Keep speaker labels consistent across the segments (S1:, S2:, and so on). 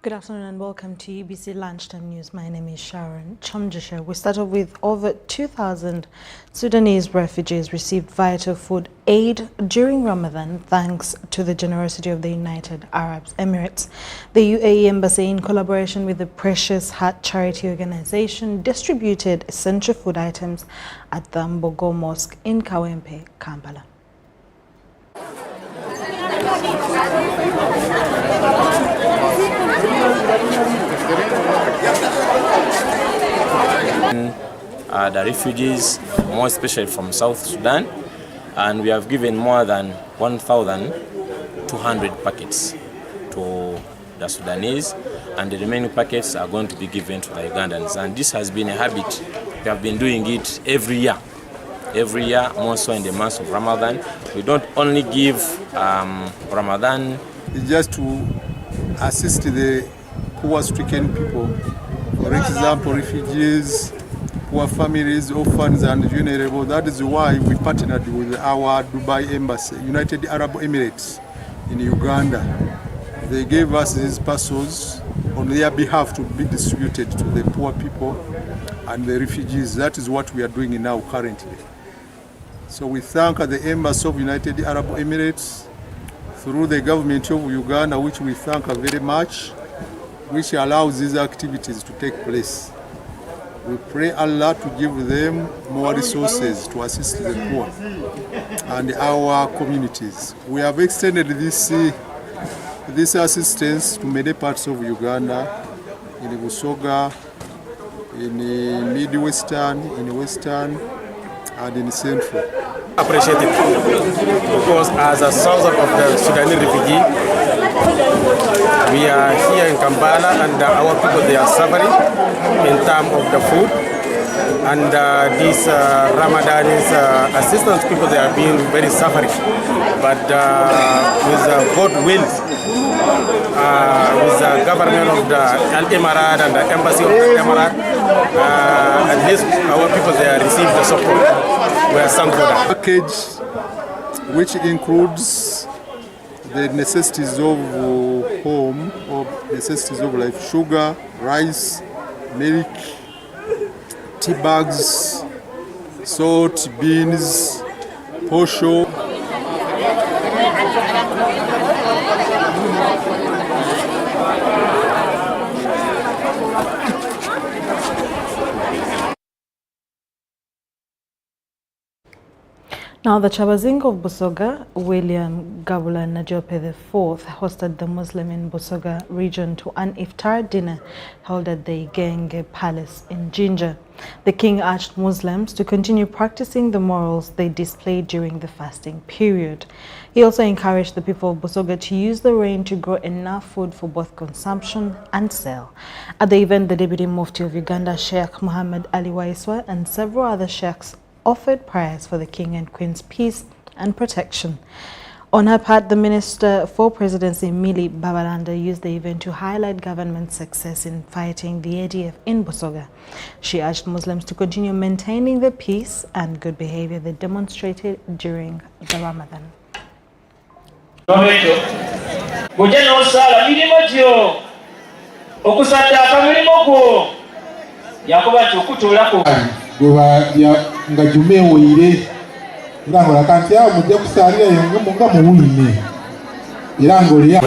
S1: Good afternoon and welcome to Ubc Lunchtime News. My name is Sharon Kyomugisha. We start off with over 2,000 Sudanese refugees received vital food aid during Ramadan thanks to the generosity of the United Arab Emirates. The UAE Embassy, in collaboration with the Precious Heart Charity Organization, distributed essential food items at the Boga Mosque in Kawempe, Kampala.
S2: The refugees, more especially from South Sudan, and we have given more than 1,200 packets to the Sudanese, and the remaining packets are going to be given to the Ugandans. And this has been a habit. We have been doing it every year, more so in the month of Ramadan. We don't only give Ramadan.
S3: It's just to assist the poor-stricken people. For example, refugees, poor families, orphans, and vulnerable. That is why we partnered with our Dubai Embassy, United Arab Emirates in Uganda. They gave us these parcels on their behalf to be distributed to the poor people and the refugees. That is what we are doing now currently. So we thank the Embassy of United Arab Emirates through the government of Uganda, which we thank very much, which allows these activities to take place. We pray Allah to give them more resources to assist the poor and our communities. We have extended this assistance to many parts of Uganda, in Busoga, in Midwestern, in Western, and in Central.
S4: Appreciate it because as a son of the Sudanese refugee, we are here in Kampala and our people, they are suffering in terms of the food, and these Ramadanese assistance people, they are being very suffering, but with God will, with the government of the Emirat and the embassy of the Emirat, at least our people, they are receiving the support. We are thankful for that.
S3: Package which includes the necessities of home, or necessities of life: sugar, rice, milk, tea bags, salt, beans, posho.
S1: Now, the Chabazinga of Busoga, William Gabula Najope IV, hosted the Muslim in Busoga region to an iftar dinner held at the Igenge Palace in Jinja. The king urged Muslims to continue practicing the morals they displayed during the fasting period. He also encouraged the people of Busoga to use the rain to grow enough food for both consumption and sale. At the event, the Deputy Mufti of Uganda, Sheikh Muhammad Ali Waiswa, and several other sheikhs offered prayers for the King and Queen's peace and protection. On her part, the Minister for Presidency, Millie Babalanda, used the event to highlight government's success in fighting the ADF in Busoga. She urged Muslims to continue maintaining the peace and good behavior they demonstrated during the Ramadan.
S5: nga jumewoire irango kanti ya mujja kusalira yonge munga muwine irango lya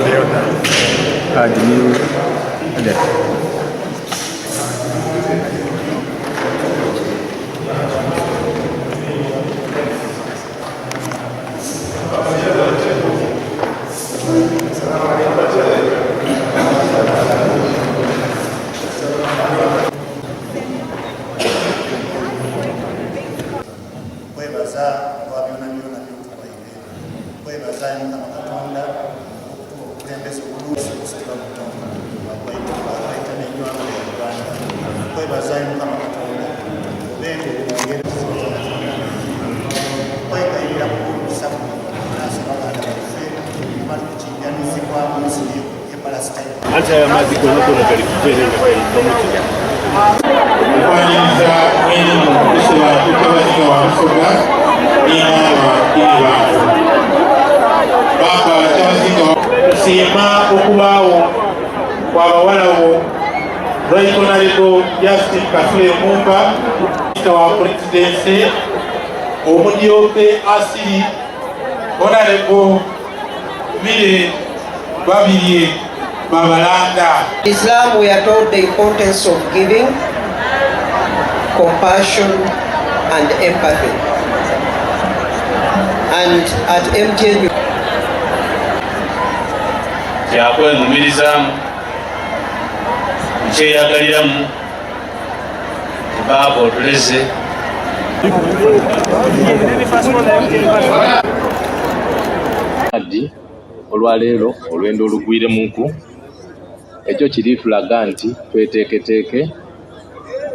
S6: Anche la magica non è quella per il genere,
S5: okwaniriza mwene mu kusaba tukabaziga wa Busoga n'inaaba iribantu baka kyabaziga tusiima okubaawo kw'abawalawo Right Honorable Justin Kasule Mumba wa Presidency omudyoke asiri Honorable Mire Babirye Babalanda.
S6: In Islam, we are taught the importance of giving, compassion, and empathy. And at MTN,
S7: olwaleero olwendo olugwire munku ekyo kiri tulaga nti tweteeketeeke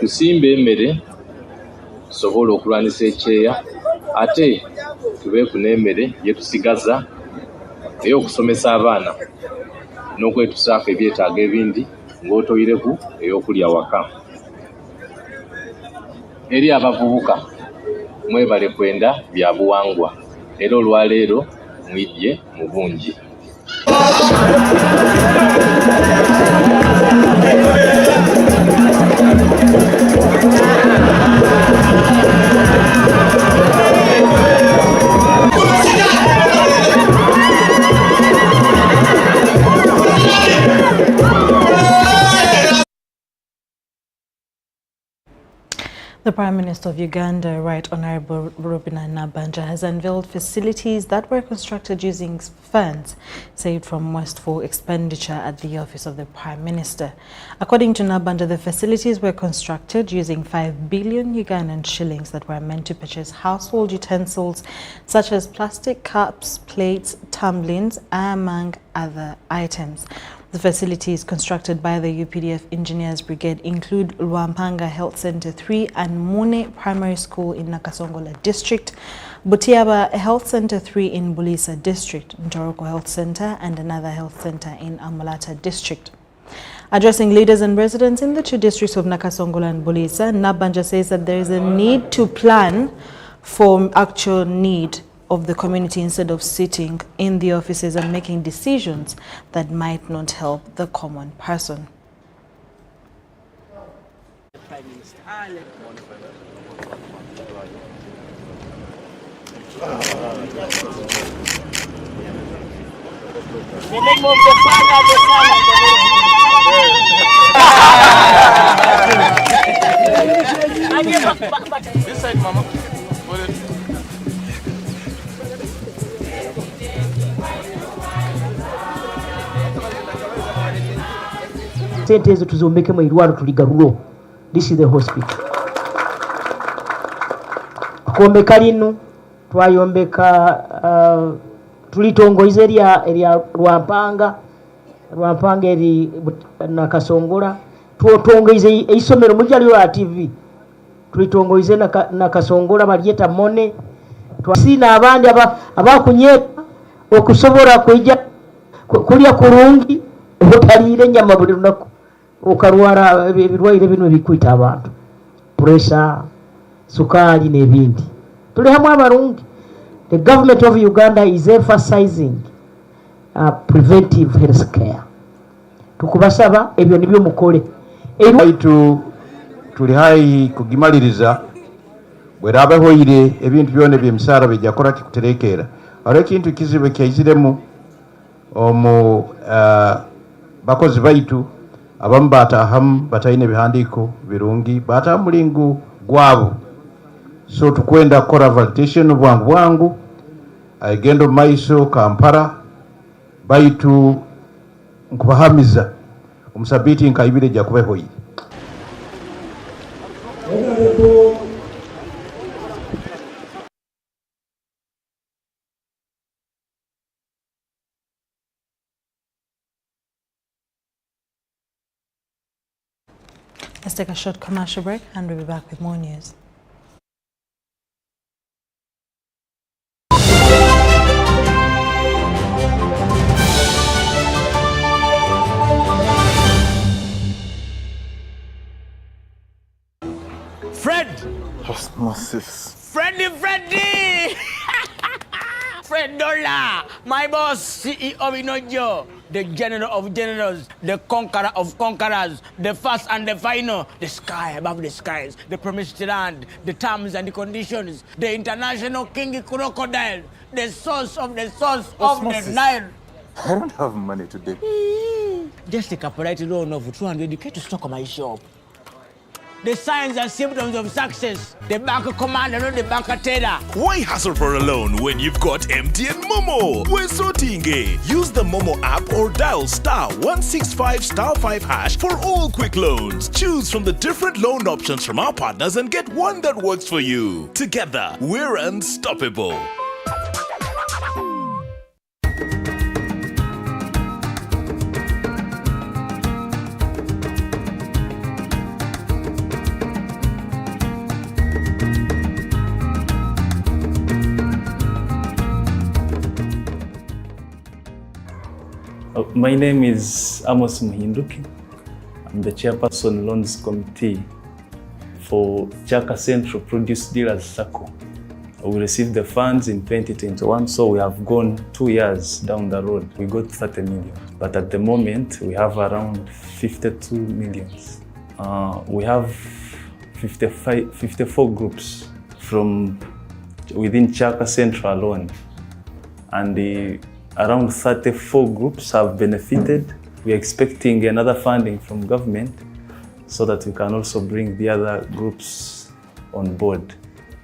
S7: tusimbe emmere tusobole okulwanisa ekyeya ate tubeeku n'emmere gye tusigaza ey'okusomesa abaana n'okwetusaako ebyetaago ebindi ng'otoyireku ey'okulya waka. Eri abavubuka mwebale kwenda bya buwangwa era olwaleero mwidye mu bungi.
S1: The Prime Minister of Uganda, Right Honorable Robina Nabanja, has unveiled facilities that were constructed using funds saved from wasteful expenditure at the office of the Prime Minister. According to Nabanja, the facilities were constructed using 5 billion Ugandan shillings that were meant to purchase household utensils such as plastic cups, plates, tumblings, among other items. The facilities constructed by the UPDF Engineers Brigade include Lwampanga Health Center 3 and Mune Primary School in Nakasongola District, Butiaba Health Center 3 in Bulisa District, Ntoroko Health Center and another health center in Amalata District. Addressing leaders and residents in the two districts of Nakasongola and Bulisa, Nabanja says that there is a need to plan for actual need of the community instead of sitting in the offices and making decisions that might not help the common person.
S8: The name of the Father, the Son, and the Holy Spirit. This side, Mama.
S9: Sente ezo tuzombeke mu irwaro tuligarulo. This is the hospital. Akombeka lino twayombeka tulitongoiza eria Lwampanga eri Nakasongola tuotongoiza eisomero mujali wa TV tulitongoiza Nakasongola balyeta Mone twasina abandi abakunyeta okusobora kujja kulya kurungi obutalire nyama buli lunaku okalwara ebirwaire bino bikwita abantu pressure sukali n'ebindi tuli hamwe abarungi. The government of Uganda is emphasizing preventive health care. Tukubasaba ebyo nibyo mukole
S5: baitu tuli hayi kugimaliriza bwerabeho ire ebintu byone by'emisara bijakora kikuterekera ara kintu kizibe kyayiziremu omu bakozi baitu abamu batahamu batayine bihandiko birungi bataha mulingu gwabo so tukwenda kora validation bwangu agendo maiso Kampala baitu nkubahamiza omusabiti nkaibire jakubeho yi.
S1: Let's take a short commercial break and we'll be back with more news.
S8: Fred!
S10: Osmosis.
S8: Freddy! Fred Dollar, my boss, CEO of Inojo, the general of generals, the conqueror of conquerors, the first and the final, the sky above the skies, the promised land, the terms and the conditions, the international king crocodile, the source of the Nile.
S10: I don't have money today.
S8: Just take a polite loan of 200k to stock my shop. The signs and symptoms of success. The bank commander, not the bank teller.
S11: Why hassle for a loan when you've got MTN Momo? We're sorting it. Use the Momo app or dial *165*5# for all quick loans. Choose from the different loan options from our partners and get one that works for you. Together, we're unstoppable.
S12: My name is Amos Muhinduki. I'm the chairperson loans committee for Chaka Central Produce Dealers Circle. We received the funds in 2021, so we have gone 2 years down the road. We got 30 million, but at the moment we have around 52 millions. We have 54 groups from within Chaka Central alone, and around 34 groups have benefited. We are expecting another funding from government so that we can also bring the other groups on board.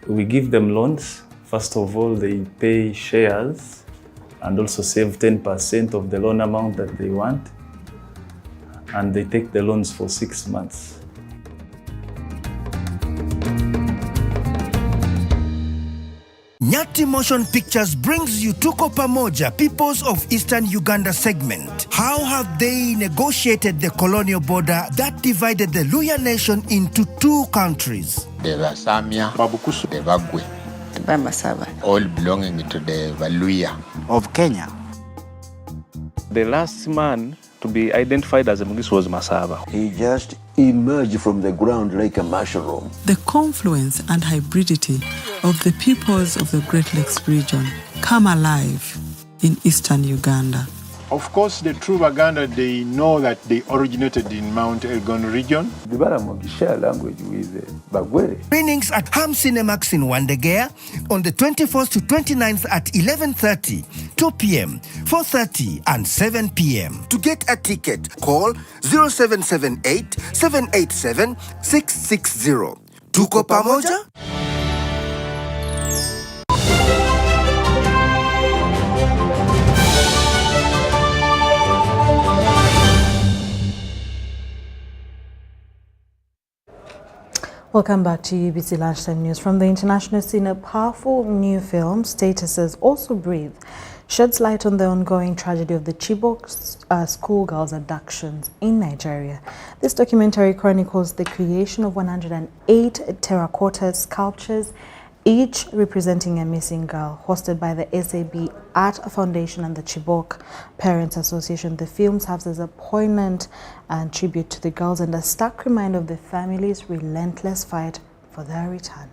S12: We give them loans. First of all, they pay shares and also save 10% of the loan amount that they want, and they take the loans for 6 months.
S13: Nyati Motion Pictures brings you Tuko Pamoja, Peoples of Eastern Uganda segment. How have they negotiated the colonial border that divided the Luya nation into two countries?
S14: The Vasamia, Babukusu, the Bagwe, the Bamasaba, all belonging to the Valuya
S15: of Kenya.
S16: The last man to be identified as a Mugisha was Masaba.
S17: He just emerged from the ground like a mushroom.
S18: The confluence and hybridity of the peoples of the Great Lakes region come alive in eastern Uganda.
S19: Of course, the true Baganda, they know that they originated in Mount Elgon region.
S17: The Baramogisha language with Bagwere.
S13: Screenings at Ham Cinemax in Wandegea on the 24th to 29th at 11:30, 2 p.m., 4:30 and 7 p.m. To get a ticket, call 0778 787 660. Tuko Pamoja?
S1: Welcome back to Ubc Lunchtime News. From the international scene, a powerful new film, Statuses Also Breathe, sheds light on the ongoing tragedy of the Chibok schoolgirls' abductions in Nigeria. This documentary chronicles the creation of 108 terracotta sculptures, each representing a missing girl, hosted by the SAB Art Foundation and the Chibok Parents Association. The film serves as a poignant tribute to the girls and a stark reminder of the family's relentless fight for their return.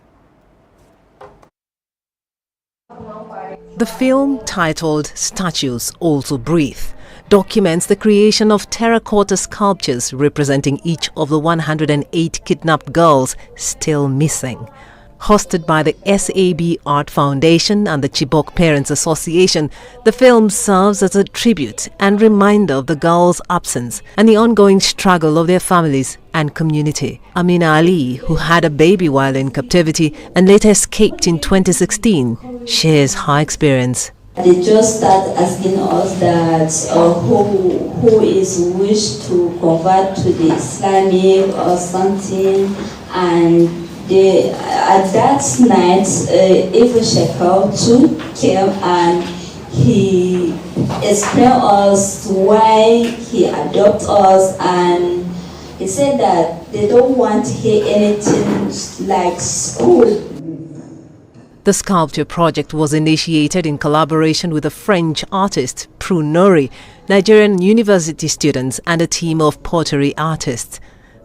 S20: The film, titled Statues Also Breathe, documents the creation of terracotta sculptures representing each of the 108 kidnapped girls still missing. Hosted by the SAB Art Foundation and the Chibok Parents Association, the film serves as a tribute and reminder of the girls' absence and the ongoing struggle of their families and community. Amina Ali, who had a baby while in captivity and later escaped in 2016, shares her experience.
S21: They just start asking us that who is wish to convert to the Islamic or something, and at that night, Evil Shekel too came and he explained us why he adopted us, and he said that they don't want to hear anything like school.
S20: The sculpture project was initiated in collaboration with a French artist, Prue Nori, Nigerian university students and a team of pottery artists.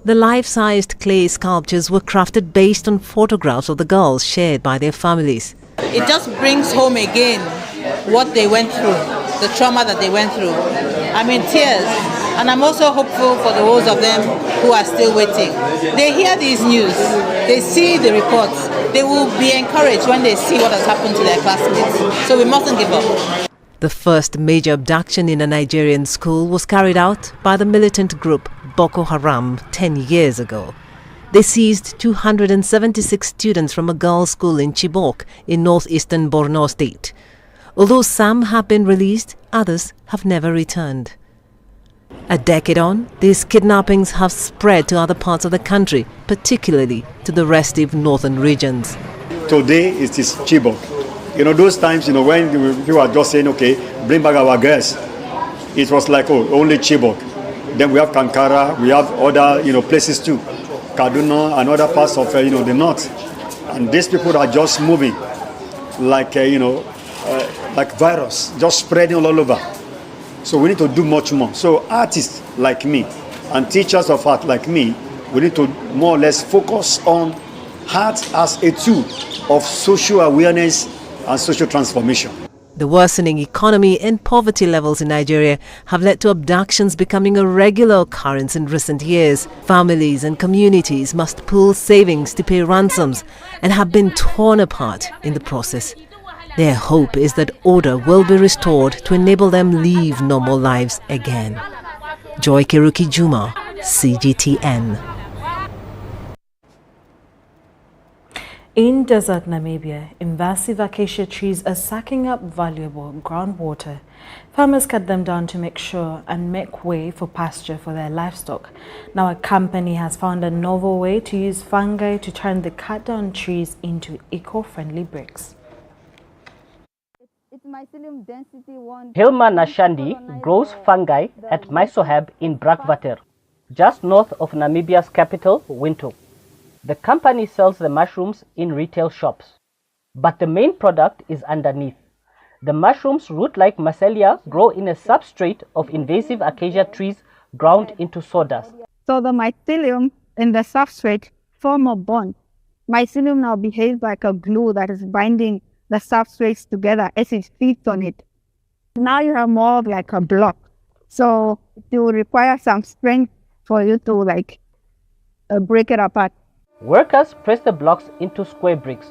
S20: The life-sized clay sculptures were crafted based on photographs of the girls shared by their families.
S15: It just brings home again what they went through, the trauma that they went through. I'm in tears, and I'm also hopeful for those of them who are still waiting. They hear these news, they see the reports, they will be encouraged when they see what has happened to their classmates. So we mustn't give up.
S20: The first major abduction in a Nigerian school was carried out by the militant group Boko Haram 10 years ago. They seized 276 students from a girls' school in Chibok in northeastern Borno state. Although some have been released, others have never returned. A decade on, these kidnappings have spread to other parts of the country, particularly to the restive northern regions.
S22: Today it is Chibok. Those times, when you are just saying, okay, bring back our girls, it was like, oh, only Chibok. Then we have Kankara, we have other, places too, Kaduna and other parts of, the north. And these people are just moving like, like virus, just spreading all over. So we need to do much more. So artists like me and teachers of art like me, we need to more or less focus on art as a tool of social awareness and social transformation.
S20: The worsening economy and poverty levels in Nigeria have led to abductions becoming a regular occurrence in recent years. Families and communities must pool savings to pay ransoms and have been torn apart in the process. Their hope is that order will be restored to enable them live normal lives again. Joy Kiruki Juma, CGTN.
S1: In desert Namibia, invasive acacia trees are sucking up valuable groundwater. Farmers cut them down to make way for pasture for their livestock. Now a company has found a novel way to use fungi to turn the cut down trees into eco-friendly bricks.
S23: Hilma Nashandi grows fungi at Maisohab in Brakwater, just north of Namibia's capital, Windhoek. The company sells the mushrooms in retail shops, but the main product is underneath. The mushrooms, root-like mycelia, grow in a substrate of invasive acacia trees ground into sawdust.
S24: So the mycelium in the substrate form a bond. Mycelium now behaves like a glue that is binding the substrates together as it feeds on it. Now you have more of like a block. So it will require some strength for you to break it apart.
S23: Workers press the blocks into square bricks.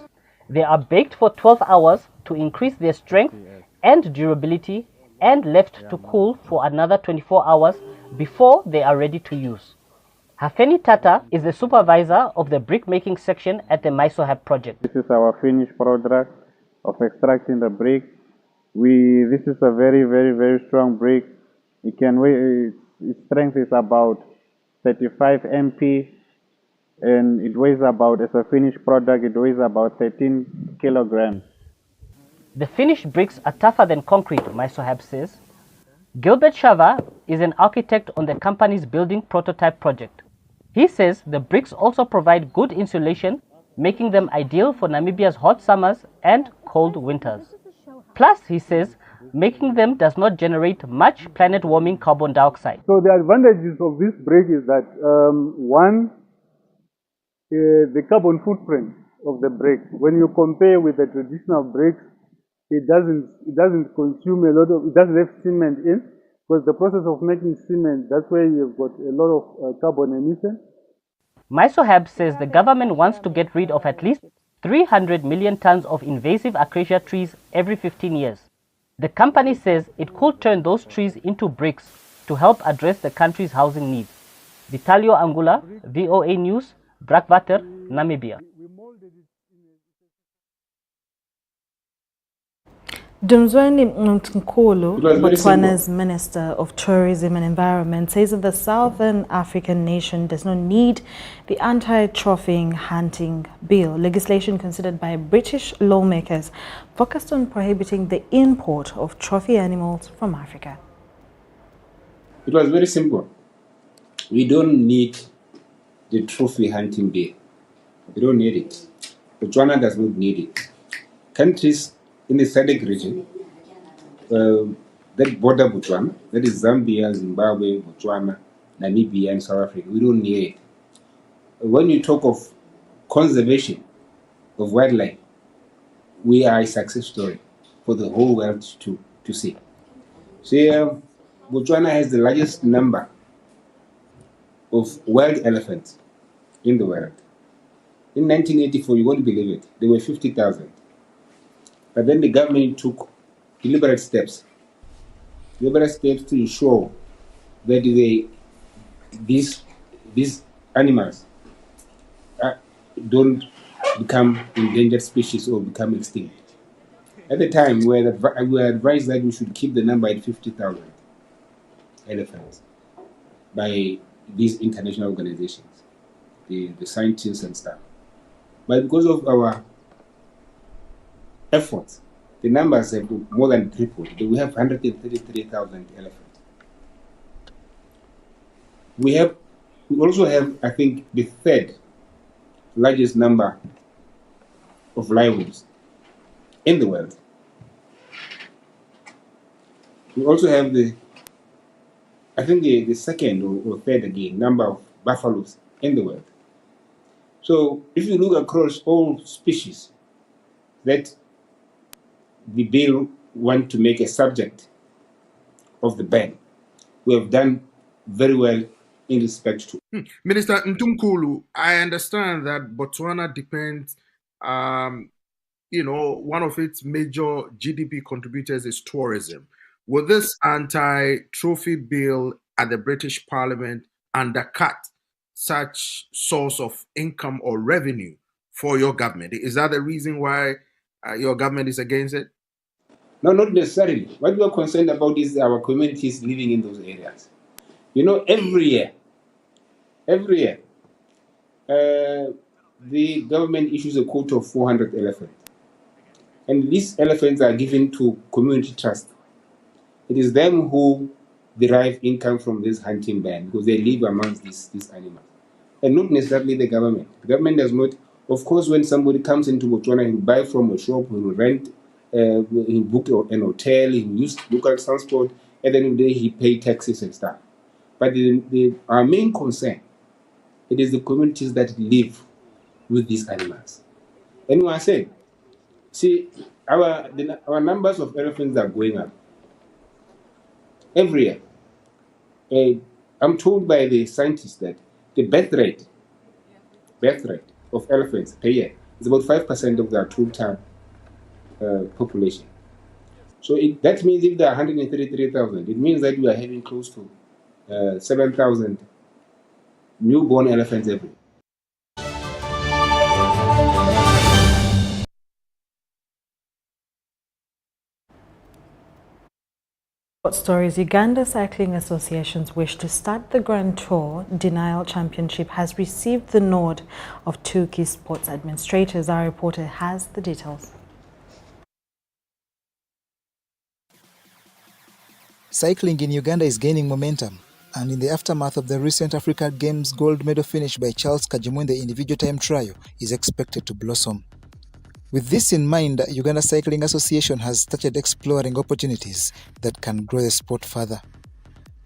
S23: They are baked for 12 hours to increase their strength and durability and left to cool for another 24 hours before they are ready to use. Hafeni Tata is the supervisor of the brick-making section at the Maisohab project.
S25: This is our finished product of extracting the brick. This is a very, very, very strong brick. It can weigh, its strength is about 35 MP. And it weighs about, as a finished product, it weighs about 13 kilograms.
S23: The finished bricks are tougher than concrete, Maisohab says. Gilbert Shava is an architect on the company's building prototype project. He says the bricks also provide good insulation, making them ideal for Namibia's hot summers and cold winters. Plus, he says, making them does not generate much planet-warming carbon dioxide.
S25: So the advantages of this brick is that, one, the carbon footprint of the brick. When you compare with the traditional bricks, it doesn't consume a lot of, it doesn't have cement in, because the process of making cement, that's where you've got a lot of carbon emission.
S23: Maisohab says the government wants to get rid of at least 300 million tons of invasive acacia trees every 15 years. The company says it could turn those trees into bricks to help address the country's housing needs. Vitalio Angula, VOA News, Brakwater, Namibia.
S1: Dumzweni Mnkolo, Botswana's Minister of Tourism and Environment, says that the Southern African nation does not need the anti-trophying hunting bill, legislation considered by British lawmakers focused on prohibiting the import of trophy animals from Africa.
S26: It was very simple. We don't need the trophy hunting bill. We don't need it. Botswana does not need it. Countries in the SADC region that border Botswana, that is Zambia, Zimbabwe, Botswana, Namibia, and South Africa, we don't need it. when you talk of conservation of wildlife, we are a success story for the whole world to see. See, Botswana has the largest number of wild elephants in the world. In 1984, you won't believe it, there were 50,000. But then the government took deliberate steps to ensure that these animals don't become endangered species or become extinct. At the time, we were advised that we should keep the number at 50,000 elephants by these international organizations, the scientists and stuff. But because of our efforts, the numbers have more than tripled. We have 133,000 elephants. We also have, I think, the third largest number of lions in the world. We also have the second or third again number of buffaloes in the world. So if you look across all species that the bill want to make a subject of the ban, we have done very well in respect to.
S5: Minister Ntumkulu, I understand that Botswana depends, one of its major GDP contributors is tourism. Will this anti-trophy bill at the British Parliament undercut such source of income or revenue for your government? Is that the reason why your government is against it?
S26: No, not necessarily. What we are concerned about is our communities living in those areas. Every year, the government issues a quota of 400 elephants. And these elephants are given to community trust. It is them who derive income from this hunting ban because they live amongst these animals. And not necessarily the government. The government does not. Of course, when somebody comes into Botswana, he will buy from a shop, he will rent, he will book an hotel, he will use local transport, and then he pay taxes and stuff. But our main concern, it is the communities that live with these animals. And I said, see, our numbers of elephants are going up every year. I'm told by the scientists that the birth rate of elephants per year is about 5% of their total population. So that means if there are 133,000, it means that we are having close to 7,000 newborn elephants every year.
S1: Sport stories. Uganda Cycling Association's wish to start the Grand Tour Denial Championship has received the nod of two key sports administrators. Our reporter has the details.
S2: Cycling in Uganda is gaining momentum, and in the aftermath of the recent Africa Games gold medal finish by Charles Kajimu in the individual time trial is expected to blossom. With this in mind, Uganda Cycling Association has started exploring opportunities that can grow the sport further.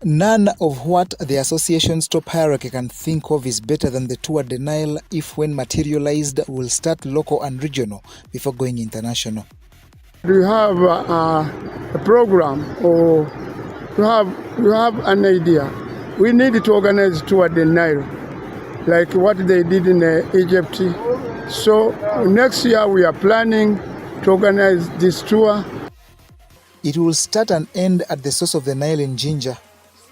S2: None of what the association's top hierarchy can think of is better than the Tour Denial if, when materialized, will start local and regional before going international.
S3: Do you have a program or you have an idea? We need to organize Tour Denial, like what they did in Egypt. So next year we are planning to organize this tour.
S2: It will start and end at the source of the Nile in Jinja,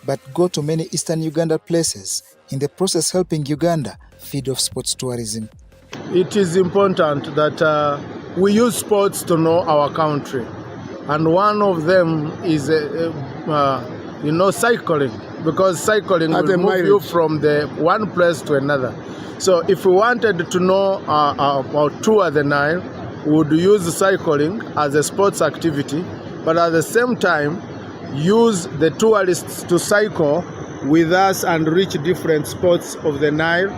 S2: but go to many eastern Uganda places, in the process helping Uganda feed off sports tourism.
S3: It is important that we use sports to know our country, and one of them is cycling, because cycling will move you from the one place to another. So if we wanted to know about Tour the Nile, we would use cycling as a sports activity, but at the same time use the tourists to cycle with us and reach different spots of the Nile,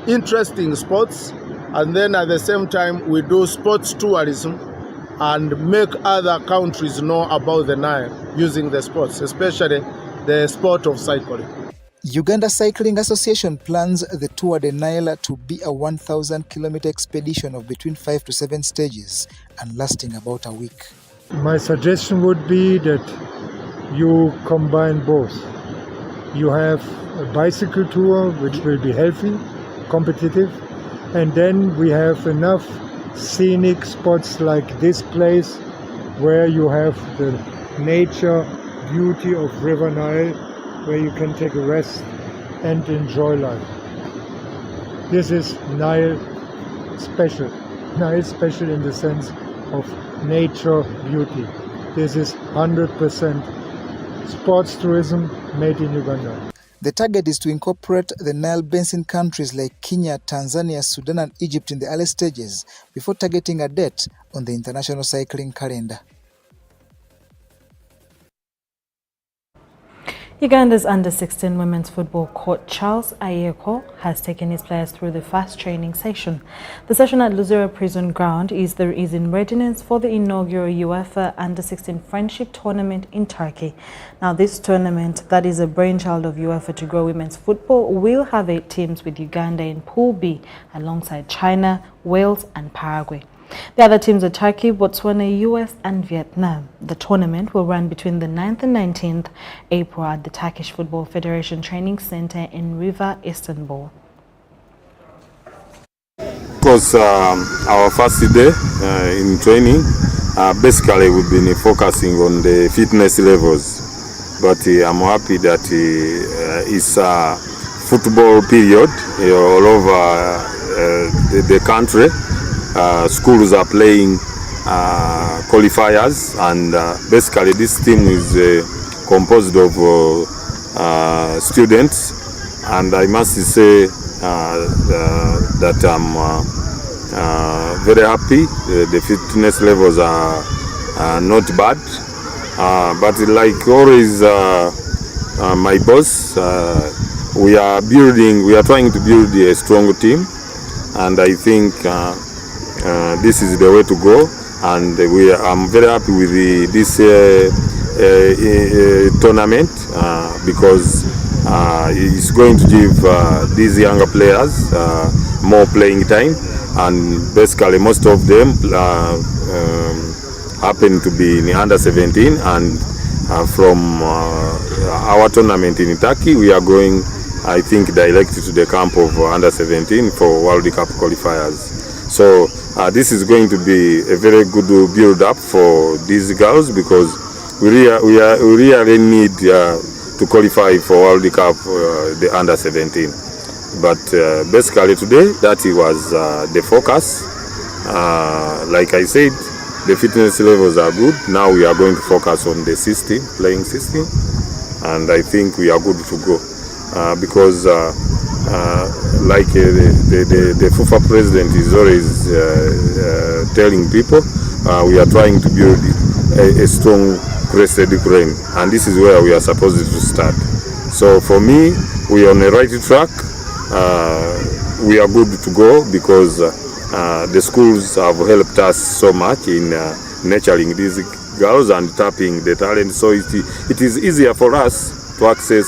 S3: interesting spots, and then at the same time we do sports tourism and make other countries know about the Nile using the sports, especially the sport of cycling.
S2: Uganda Cycling Association plans the Tour de Nile to be a 1,000-kilometer expedition of between 5 to 7 stages and lasting about a week.
S4: My suggestion would be that you combine both. You have a bicycle tour, which will be healthy, competitive, and then we have enough scenic spots like this place where you have the nature beauty of River Nile, where you can take a rest and enjoy life. This is Nile special. Nile special in the sense of nature beauty. This is 100% sports tourism made in Uganda.
S2: The target is to incorporate the Nile Basin countries like Kenya, Tanzania, Sudan and Egypt in the early stages before targeting a date on the international cycling calendar.
S1: Uganda's under-16 women's football coach Charles Ayeko has taken his players through the fast training session. The session at Luzira Prison Ground is in readiness for the inaugural UEFA under-16 Friendship Tournament in Turkey. Now, this tournament, that is a brainchild of UEFA to grow women's football, will have 8 teams with Uganda in Pool B alongside China, Wales and Paraguay. The other teams are Turkey, Botswana, US and Vietnam. The tournament will run between the 9th and 19th April at the Turkish Football Federation Training Center in Riva, Istanbul.
S6: It was our first day in training. Basically, we've been focusing on the fitness levels, but I'm happy that it's a football period all over the country. Schools are playing qualifiers, and basically this team is composed of students, and I must say that I'm very happy. The fitness levels are not bad, but like always, my boss, we are trying to build a strong team, and I think this is the way to go, and I'm very happy with this tournament because it's going to give these younger players more playing time, and basically most of them happen to be in under 17, and from our tournament in Turkey we are going, I think, directly to the camp of under 17 for World Cup qualifiers. So this is going to be a very good build-up for these girls, because we really need to qualify for World Cup the under 17. But basically today that was the focus. Like I said, the fitness levels are good. Now we are going to focus on the system, playing system, and I think we are good to go because. Like the FIFA president is always telling people, we are trying to build a strong crested Ukraine, and this is where we are supposed to start. So for me, we are on the right track. We are good to go because the schools have helped us so much in nurturing these girls and tapping the talent. So it is easier for us to access.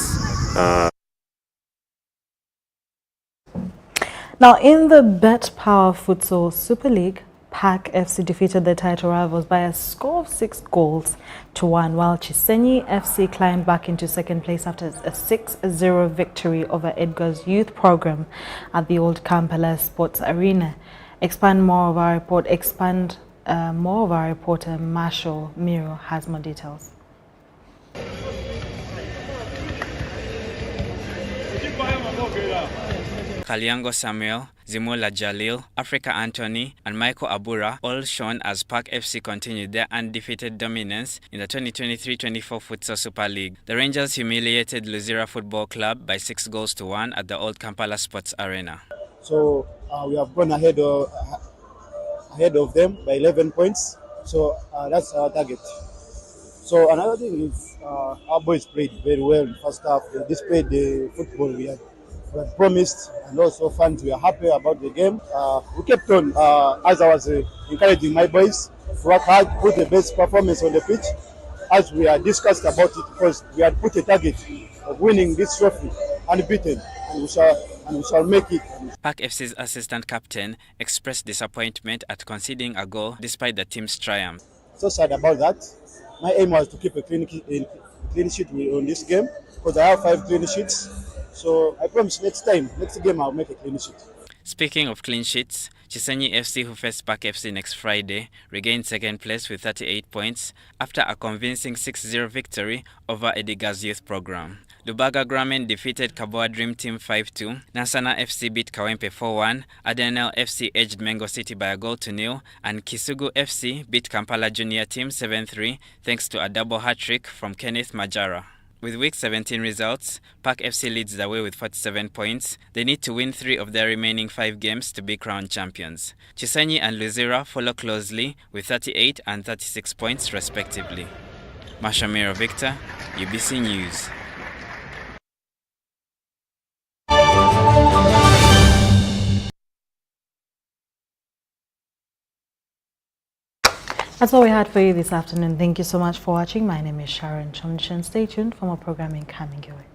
S1: Now, in the Bet Power Futsal Super League, PAC FC defeated their title rivals by a score of 6 goals to 1, while Chisenyi FC climbed back into second place after a 6-0 victory over Edgar's youth program at the Old Kampala Sports Arena. More of our reporter Marshall Miro has more details.
S7: Kalyango Samuel, Zimula Jalil, Africa Anthony, and Michael Abura all shone as PAC FC continued their undefeated dominance in the 2023-24 Futsal Super League. The Rangers humiliated Luzira Football Club by 6 goals to 1 at the Old Kampala Sports Arena.
S8: So we have gone ahead of them by 11 points. So that's our target. So another thing is our boys played very well in the first half. They displayed the football we had promised, and also fans were happy about the game. We kept on, as I was encouraging my boys to work hard, put the best performance on the pitch, as we had discussed about it, because we had put a target of winning this trophy unbeaten, and we shall make it.
S7: Park FC's assistant captain expressed disappointment at conceding a goal despite the team's triumph.
S8: So sad about that. My aim was to keep a clean sheet on this game because I have 5 clean sheets. So I promise next game I'll make a clean sheet.
S7: Speaking of clean sheets, Chisenyi FC, who faced Park FC next Friday, regained second place with 38 points after a convincing 6-0 victory over Ediga's youth program. Lubaga Gramen defeated Kaboa Dream Team 5-2, Nasana FC beat Kawempe 4-1, Adenel FC edged Mengo City by a goal to nil, and Kisugu FC beat Kampala Junior Team 7-3 thanks to a double hat-trick from Kenneth Majara. With Week 17 results, Park FC leads the way with 47 points. They need to win 3 of their remaining 5 games to be crowned champions. Chisenyi and Luzira follow closely with 38 and 36 points respectively. Mashamiro Victor, UBC News.
S1: That's all we had for you this afternoon. Thank you so much for watching. My name is Sharon Kyomugisha. Stay tuned for more programming coming your way.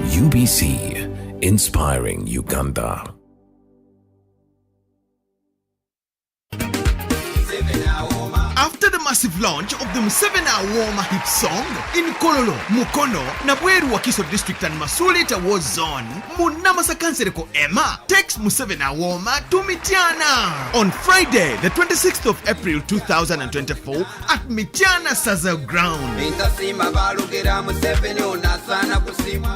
S9: UBC, inspiring Uganda.
S10: After the massive launch of the Museveni Warmer hit song in Kololo, Mukono, Nabweru Wakiso District and Masulita War Zone, Munamasa Kansereko Emma takes Museveni Warmer to Mityana on Friday, the 26th of April 2024 at Mityana Saza Ground.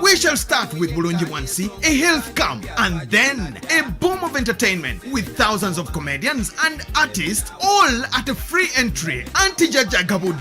S10: We shall start with Bulungi Wansi, a health camp, and then a boom of entertainment with thousands of comedians and artists, all at a free entry. Anti-Jaja Gabo